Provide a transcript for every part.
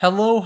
Hello,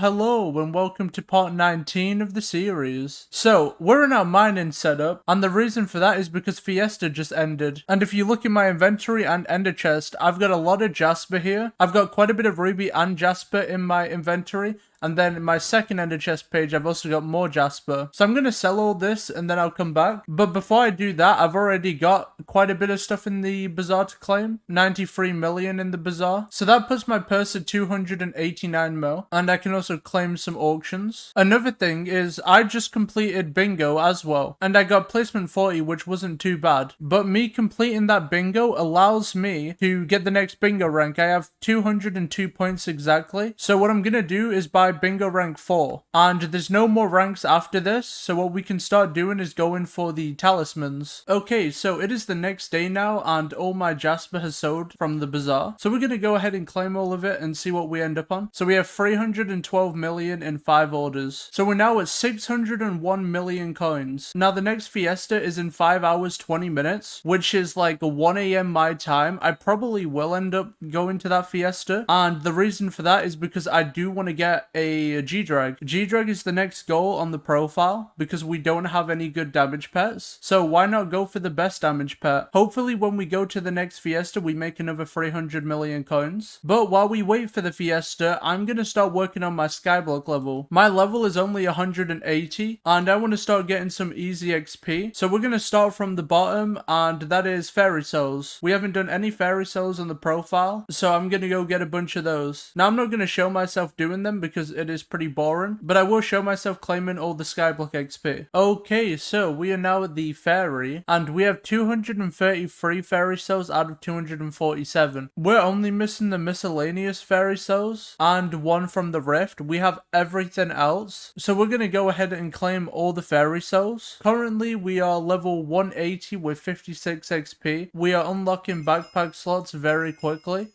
and welcome to part 19 of the series. So, we're in our mining setup, and the reason for that is because Fiesta just ended. And if you look in my inventory and ender chest, I've got a lot of Jasper here. I've got quite a bit of Ruby and Jasper in my inventory. And then in my second ender chest page, I've also got more Jasper. So I'm going to sell all this and then I'll come back. But before I do that, I've already got quite a bit of stuff in the bazaar to claim. 93 million in the bazaar. So that puts my purse at 289 mil. And I can also claim some auctions. Another thing is I just completed bingo as well. And I got placement 40, which wasn't too bad. But me completing that bingo allows me to get the next bingo rank. I have 202 points exactly. So what I'm going to do is buy bingo rank 4, and there's no more ranks after this, so what we can start doing is going for the talismans. Okay, so it is the next day now and all my Jasper has sold from the bazaar, so we're gonna go ahead and claim all of it and see what we end up on. So we have 312 million in 5 orders, so we're now at 601 million coins. Now the next fiesta is in 5 hours 20 minutes, which is like 1 a.m. my time. I probably will end up going to that fiesta, and the reason for that is because I do want to get a G-Drag. G-Drag is the next goal on the profile because we don't have any good damage pets. So why not go for the best damage pet? Hopefully when we go to the next fiesta, we make another 300 million coins. But while we wait for the fiesta, I'm going to start working on my Skyblock level. My level is only 180 and I want to start getting some easy XP. So we're going to start from the bottom, and that is fairy souls. We haven't done any fairy souls on the profile, so I'm going to go get a bunch of those. Now I'm not going to show myself doing them because it is pretty boring, but I will show myself claiming all the Skyblock XP. Okay, so we are now at the fairy, and we have 233 fairy cells out of 247. We're only missing the miscellaneous fairy cells and one from the rift. We have everything else, so we're gonna go ahead and claim all the fairy cells. Currently, we are level 180 with 56 XP. We are unlocking backpack slots very quickly,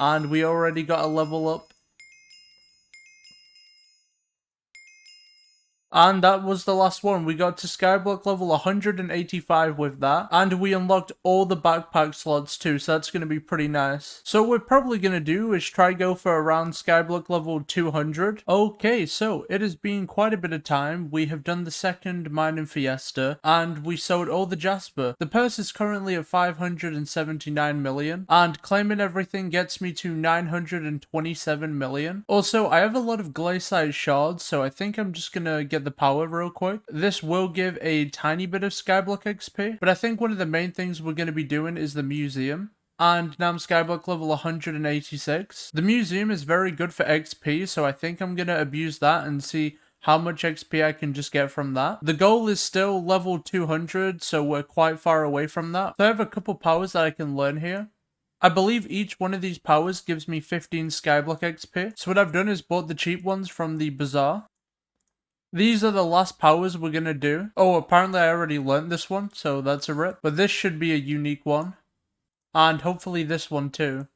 and we already got a level up. And that was the last one. We got to Skyblock level 185 with that. And we unlocked all the backpack slots too, so that's going to be pretty nice. So what we're probably going to do is try go for around Skyblock level 200. Okay, so it has been quite a bit of time. We have done the second Mining Fiesta, and we sold all the Jasper. The purse is currently at 579 million, and claiming everything gets me to 927 million. Also, I have a lot of glacier shards, so I think I'm just going to get the power real quick. This will give a tiny bit of Skyblock XP, but I think one of the main things we're going to be doing is the museum. And now I'm Skyblock level 186. The museum is very good for XP, so I think I'm going to abuse that and see how much XP I can just get from that. The goal is still level 200, so we're quite far away from that. So I have a couple powers that I can learn here. I believe each one of these powers gives me 15 Skyblock XP. So what I've done is bought the cheap ones from the bazaar. These are the last powers we're gonna do. Oh, apparently I already learned this one, so that's a rip. But this should be a unique one. And hopefully this one too.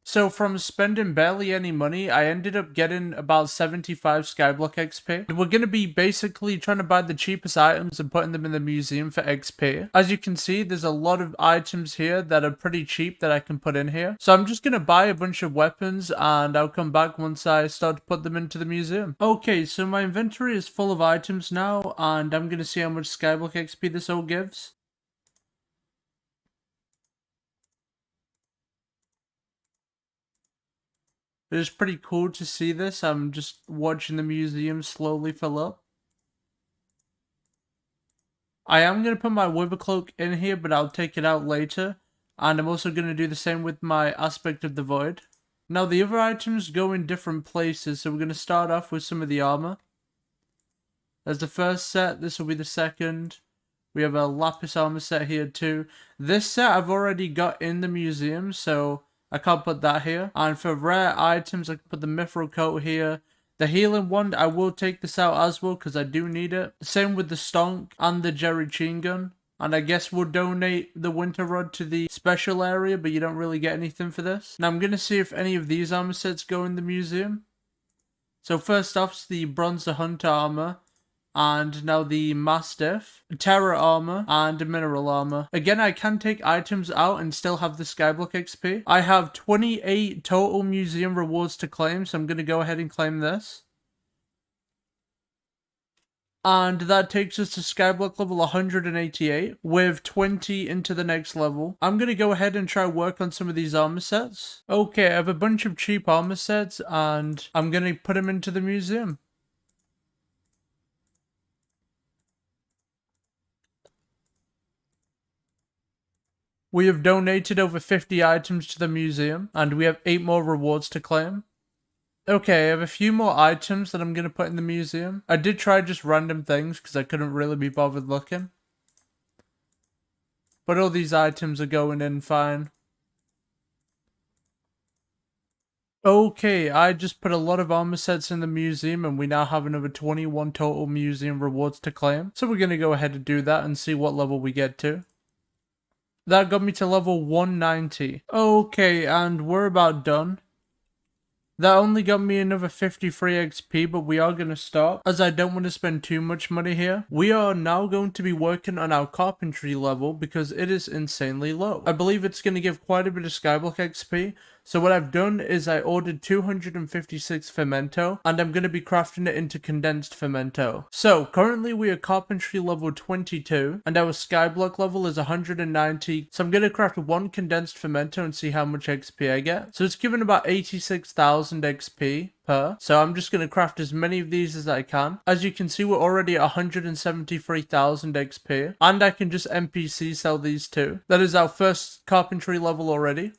So from spending barely any money, I ended up getting about 75 Skyblock XP. We're going to be basically trying to buy the cheapest items and putting them in the museum for XP. As you can see, there's a lot of items here that are pretty cheap that I can put in here. So I'm just going to buy a bunch of weapons and I'll come back once I start to put them into the museum. Okay, so my inventory is full of items now, and I'm going to see how much Skyblock XP this all gives. It is pretty cool to see this. I'm just watching the museum slowly fill up. I am going to put my wither cloak in here, but I'll take it out later. And I'm also going to do the same with my aspect of the void. Now the other items go in different places, so we're going to start off with some of the armor. There's the first set, this will be the second. We have a lapis armor set here too. This set I've already got in the museum, so I can't put that here. And for rare items, I can put the mithril coat here. The healing wand, I will take this out as well because I do need it. Same with the stonk and the jerry chain gun. And I guess we'll donate the winter rod to the special area, but you don't really get anything for this. Now I'm going to see if any of these armor sets go in the museum. So first off is the bronze hunter armor. and now the Mastiff, Terra Armor, and Mineral Armor. Again, I can take items out and still have the Skyblock XP. I have 28 total museum rewards to claim, so I'm going to go ahead and claim this. And that takes us to Skyblock level 188 with 20 into the next level. I'm going to go ahead and try work on some of these armor sets. Okay, I have a bunch of cheap armor sets and I'm going to put them into the museum. We have donated over 50 items to the museum and we have 8 more rewards to claim. Okay, I have a few more items that I'm going to put in the museum. I did try just random things because I couldn't really be bothered looking. But all these items are going in fine. Okay, I just put a lot of armor sets in the museum and we now have another 21 total museum rewards to claim. So we're going to go ahead and do that and see what level we get to. That got me to level 190. Okay, and we're about done. That only got me another 53 XP, but we are going to stop, as I don't want to spend too much money here. We are now going to be working on our Carpentry level, because it is insanely low. I believe it's going to give quite a bit of Skyblock XP, so what I've done is I ordered 256 Fermento, and I'm going to be crafting it into condensed Fermento. So, currently we are Carpentry level 22, and our Skyblock level is 190, so I'm going to craft one condensed Fermento and see how much XP I get. So it's given about 86,000 XP per, so I'm just going to craft as many of these as I can. As you can see, we're already at 173,000 XP, and I can just NPC sell these too. That is our first Carpentry level already.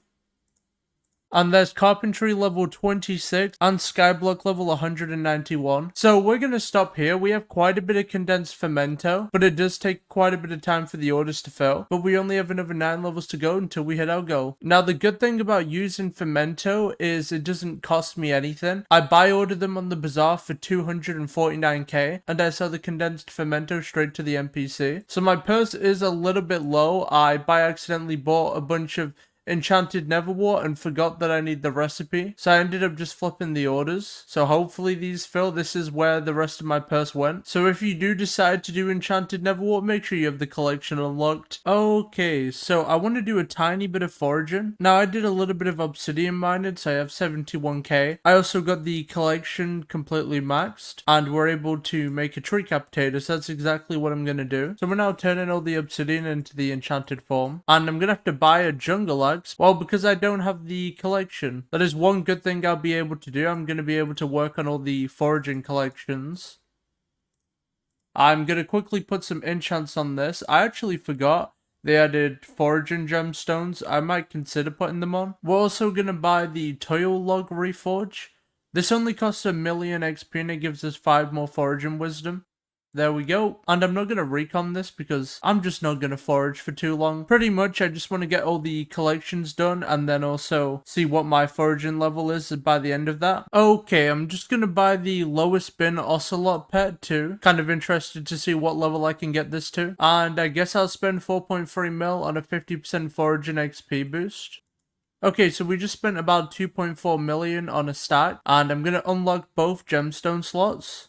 And there's Carpentry level 26 and Skyblock level 191. So we're going to stop here. We have quite a bit of condensed Fermento, but it does take quite a bit of time for the orders to fill. But we only have another 9 levels to go until we hit our goal. Now the good thing about using Fermento is it doesn't cost me anything. I buy order them on the bazaar for 249k and I sell the condensed Fermento straight to the NPC. So my purse is a little bit low. I by accidentally bought a bunch of enchanted Netherwort and forgot that I need the recipe, so I ended up just flipping the orders. So hopefully these fill. This is where the rest of my purse went. So if you do decide to do enchanted Netherwort, make sure you have the collection unlocked. Okay, so I want to do a tiny bit of foraging. Now I did a little bit of obsidian mining, so I have 71k. I also got the collection completely maxed, and we're able to make a tree capitator, so that's exactly what I'm going to do. So we're now turning all the obsidian into the enchanted form, and I'm going to have to buy a jungle axe. Well, because I don't have the collection. That is one good thing I'll be able to do. I'm going to be able to work on all the foraging collections. I'm going to quickly put some enchants on this. I actually forgot they added foraging gemstones. I might consider putting them on. We're also going to buy the toil log reforge. This only costs 1,000,000 XP and it gives us 5 more foraging wisdom. There we go. And I'm not going to recon this because I'm just not going to forage for too long. Pretty much, I just want to get all the collections done and then also see what my foraging level is by the end of that. Okay, I'm just going to buy the lowest bin ocelot pet too. Kind of interested to see what level I can get this to. And I guess I'll spend 4.3 mil on a 50% foraging XP boost. Okay, so we just spent about 2.4 million on a stack. And I'm going to unlock both gemstone slots.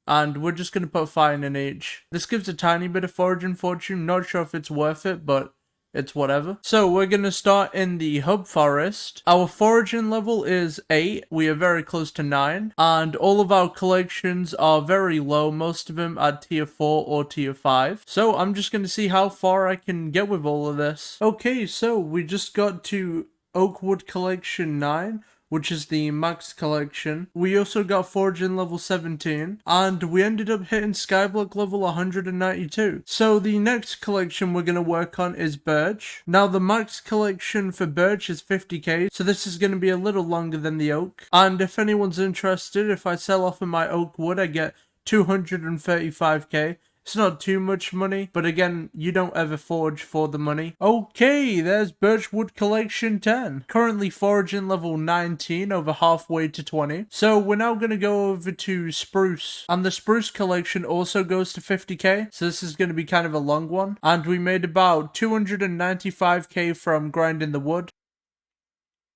And we're just going to put 5 in each. This gives a tiny bit of foraging fortune. Not sure if it's worth it, but it's whatever. So we're going to start in the hub forest. Our foraging level is 8. We are very close to 9. And all of our collections are very low. Most of them are tier 4 or tier 5. So I'm just going to see how far I can get with all of this. Okay, so we just got to Oakwood Collection 9. Which is the max collection. We also got foraging level 17, and we ended up hitting Skyblock level 192. So the next collection we're going to work on is birch. Now the max collection for birch is 50k, so this is going to be a little longer than the oak. And if anyone's interested, if I sell off of my oak wood, I get 235k. It's not too much money, but again, you don't ever forage for the money. Okay, there's Birchwood Collection 10. Currently foraging level 19, over halfway to 20. So we're now going to go over to Spruce. And the Spruce Collection also goes to 50k, so this is going to be kind of a long one. And we made about 295k from grinding the wood.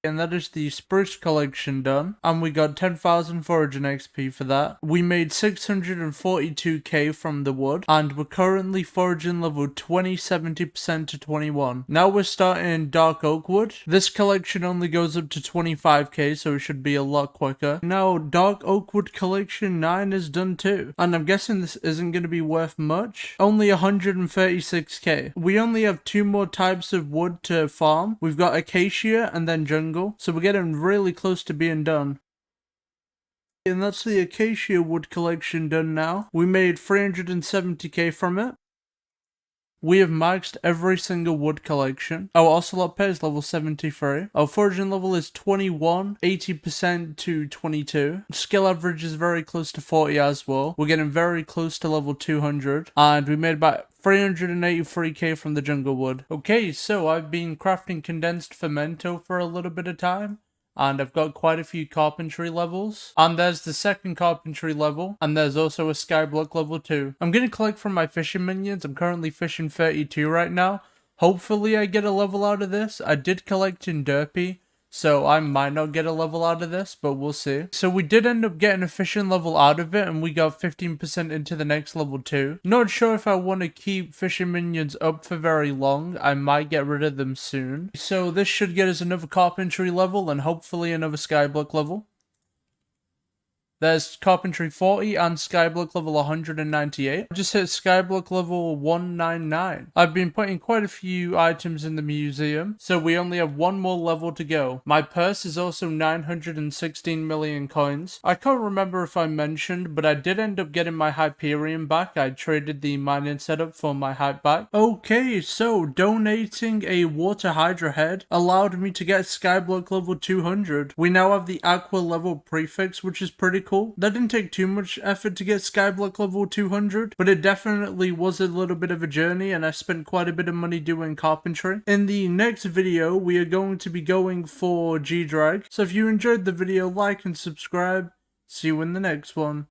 And that is the Spruce collection done. And we got 10,000 Foraging XP for that. We made 642k from the wood. And we're currently foraging level 20, 70% to 21. Now we're starting Dark Oak Wood. This collection only goes up to 25k, so it should be a lot quicker. Now Dark Oak Wood collection 9 is done too. And I'm guessing this isn't going to be worth much. Only 136k. We only have 2 more types of wood to farm. We've got Acacia and then Jungle. So we're getting really close to being done. And that's the Acacia wood collection done now. We made 370k from it. We have maxed every single wood collection. Our Ocelot Pair is level 73. Our foraging level is 21, 80% to 22. Skill average is very close to 40 as well. We're getting very close to level 200. And we made about 383k from the jungle wood. Okay, so I've been crafting condensed fermento for a little bit of time. And I've got quite a few carpentry levels. And there's the second carpentry level. And there's also a skyblock level 2. I'm going to collect from my fishing minions. I'm currently fishing 32 right now. Hopefully I get a level out of this. I did collect in Derpy, so I might not get a level out of this, but we'll see. So we did end up getting a fishing level out of it, and we got 15% into the next level too. Not sure if I want to keep fishing minions up for very long. I might get rid of them soon. So this should get us another carpentry level, and hopefully another skyblock level. There's Carpentry 40 and Skyblock level 198. I just hit Skyblock level 199. I've been putting quite a few items in the museum, so we only have 1 more level to go. My purse is also 916 million coins. I can't remember if I mentioned, but I did end up getting my Hyperion back. I traded the mining setup for my Hype back. Okay, so donating a Water Hydra head allowed me to get Skyblock level 200. We now have the Aqua level prefix, which is pretty cool. That didn't take too much effort to get Skyblock level 200, but it definitely was a little bit of a journey, and I spent quite a bit of money doing carpentry. In the next video, we are going to be going for G-Drag, so if you enjoyed the video, like and subscribe. See you in the next one.